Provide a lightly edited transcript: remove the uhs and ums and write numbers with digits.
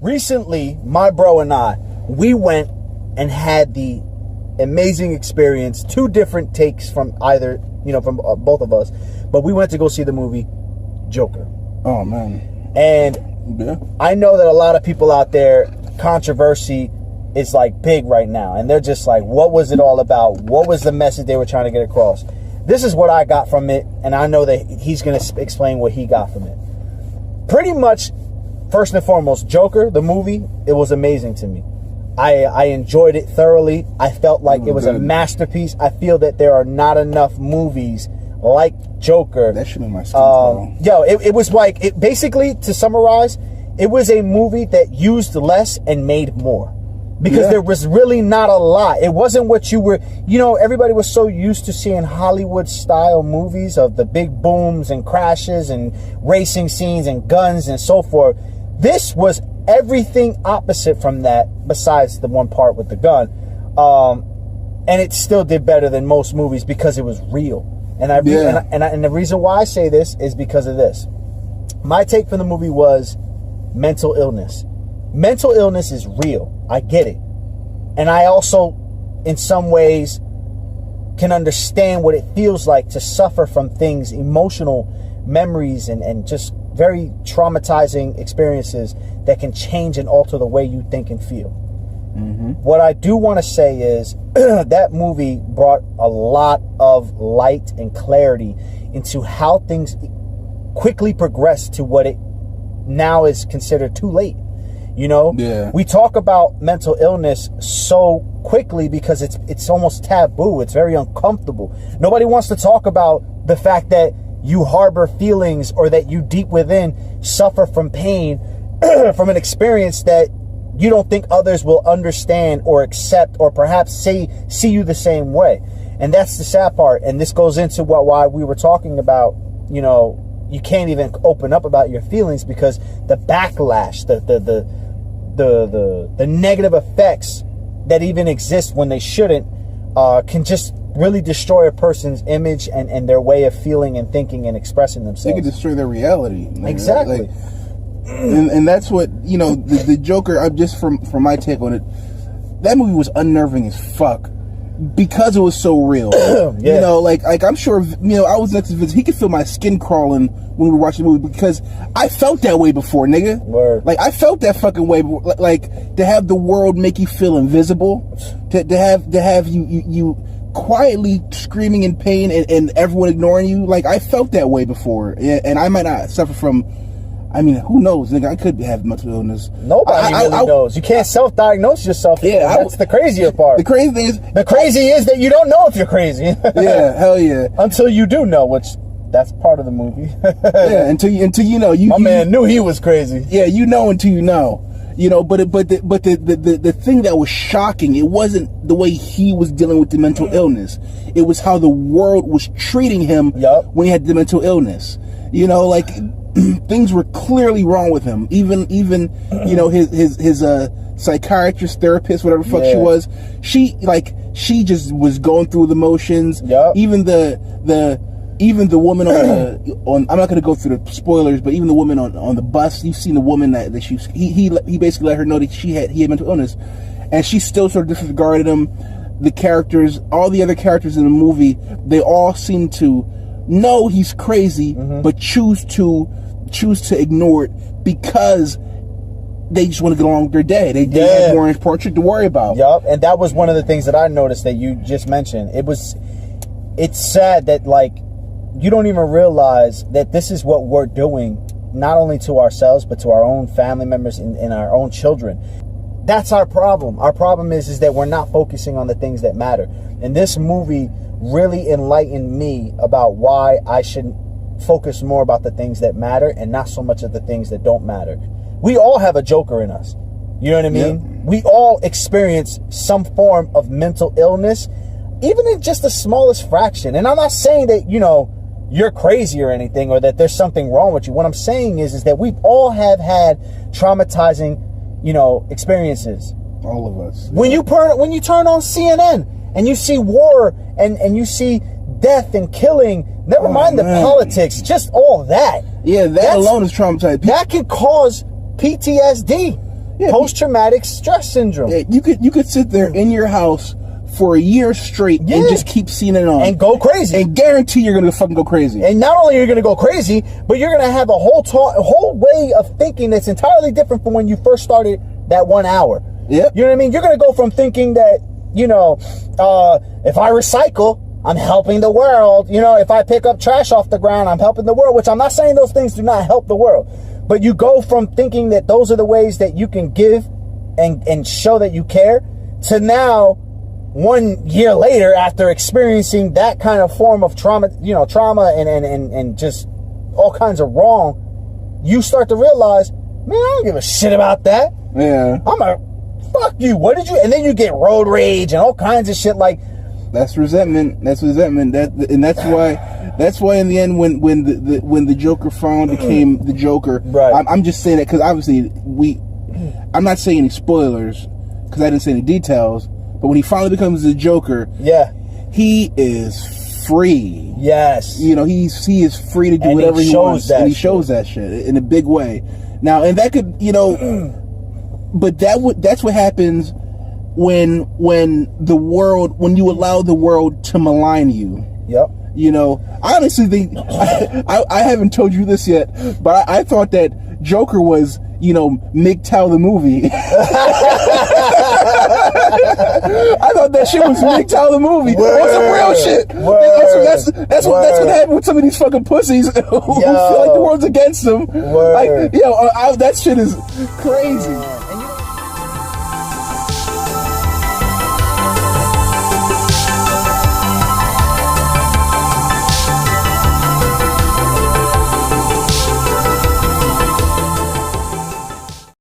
recently, my bro and I, we went and had the amazing experience. 2 different takes from either, from both of us. But we went to go see the movie Joker. Oh, man. And I know that a lot of people out there, controversy is like big right now. And they're just like, what was it all about? What was the message they were trying to get across? This is what I got from it. And I know that he's going to explain what he got from it. Pretty much, first and foremost, Joker, the movie, it was amazing to me. I enjoyed it thoroughly. I felt like it was a masterpiece. I feel that there are not enough movies like Joker. That should be my skin. It was like, basically, to summarize, it was a movie that used less and made more. Because there was really not a lot. It wasn't what you were, everybody was so used to seeing Hollywood-style movies of the big booms and crashes and racing scenes and guns and so forth. This was everything opposite from that, besides the one part with the gun. And it still did better than most movies because it was real. And the reason why I say this is because of this. My take from the movie was mental illness. Mental illness is real. I get it. And I also, in some ways, can understand what it feels like to suffer from things, emotional memories, and just very traumatizing experiences that can change and alter the way you think and feel. Mm-hmm. What I do want to say is that movie brought a lot of light and clarity into how things quickly progress to what it now is considered too late. We talk about mental illness so quickly because it's almost taboo. It's very uncomfortable. Nobody wants to talk about the fact that you harbor feelings or that you deep within suffer from pain from an experience that you don't think others will understand or accept or perhaps see you the same way. And that's the sad part. And this goes into why we were talking about, you can't even open up about your feelings because the backlash, the negative effects that even exist when they shouldn't, can just really destroy a person's image and their way of feeling and thinking and expressing themselves. They can destroy their reality. Exactly. And that's what, the Joker, I'm just from my take on it, that movie was unnerving as fuck. Because it was so real. I'm sure, I was next to Vince. He could feel my skin crawling when we were watching the movie because I felt that way before, nigga. Word. Like, I felt that fucking way. Like, to have the world make you feel invisible, to have you quietly screaming in pain and everyone ignoring you. Like, I felt that way before. And I might not suffer from, who knows, nigga? I could have mental illness. Nobody really knows. You can't self-diagnose yourself. Yeah, that's the crazier part. The crazy thing is... The crazy is that you don't know if you're crazy. Yeah, hell yeah. Until you do know, which that's part of the movie. Yeah, until you know. My man knew he was crazy. Yeah, you know until you know. But the thing that was shocking, it wasn't the way he was dealing with the mental illness. It was how the world was treating him when he had the mental illness. Things were clearly wrong with him. Even his psychiatrist, therapist, whatever the fuck she was, she just was going through the motions. Even the woman on I'm not gonna go through the spoilers, but even the woman on the bus, you've seen the woman that he basically let her know that he had mental illness, and she still sort of disregarded him. The characters, all the other characters in the movie, they all seem to know he's crazy, but choose to ignore it because they just want to get along with their day. They have more important shit to worry about. Yup, and that was one of the things that I noticed that you just mentioned. It's sad that, like, you don't even realize that this is what we're doing, not only to ourselves, but to our own family members and our own children. That's our problem. Our problem is that we're not focusing on the things that matter. And this movie really enlightened me about why I should focus more about the things that matter and not so much of the things that don't matter. We all have a Joker in us. You know what I mean? Yep. We all experience some form of mental illness, even in just the smallest fraction. And I'm not saying that, you're crazy or anything, or that there's something wrong with you. What I'm saying is that we've all have had traumatizing, experiences. All of us. When you turn on CNN and you see war and you see death and killing, never mind the politics, just all that. Yeah, that alone is traumatizing. That can cause PTSD. Post-traumatic stress syndrome. Yeah, you could sit there in your house for a year straight and just keep seeing it on. And go crazy. And guarantee you're going to fucking go crazy. And not only are you going to go crazy, but you're going to have a whole way of thinking that's entirely different from when you first started that 1 hour. Yep. You know what I mean? You're going to go from thinking that, you know, if I recycle, I'm helping the world. You know, if I pick up trash off the ground, I'm helping the world, which I'm not saying those things do not help the world. But you go from thinking that those are the ways that you can give and show that you care to now, 1 year later, after experiencing that kind of form of trauma, you know, and just all kinds of wrong, you start to realize, man, I don't give a shit about that. Yeah. Fuck you. What did you? And then you get road rage and all kinds of shit like. That's resentment. That's resentment. That's why in the end, when the Joker finally became the Joker, right. I'm just saying that because obviously I'm not saying any spoilers because I didn't say any details. But when he finally becomes the Joker, he is free. Yes, you know he is free to do whatever he wants, and he shows that shit in a big way. Now, and that could, you know, but that's what happens when you allow the world to malign you. Yep. You know, I honestly think I haven't told you this yet, but I thought that Joker was, you know, MGTOW the movie. I thought that shit was MGTOW the movie. Word. Some real shit. Word. That's what happened with some of these fucking pussies who feel like the world's against them. Word. Like, that shit is crazy.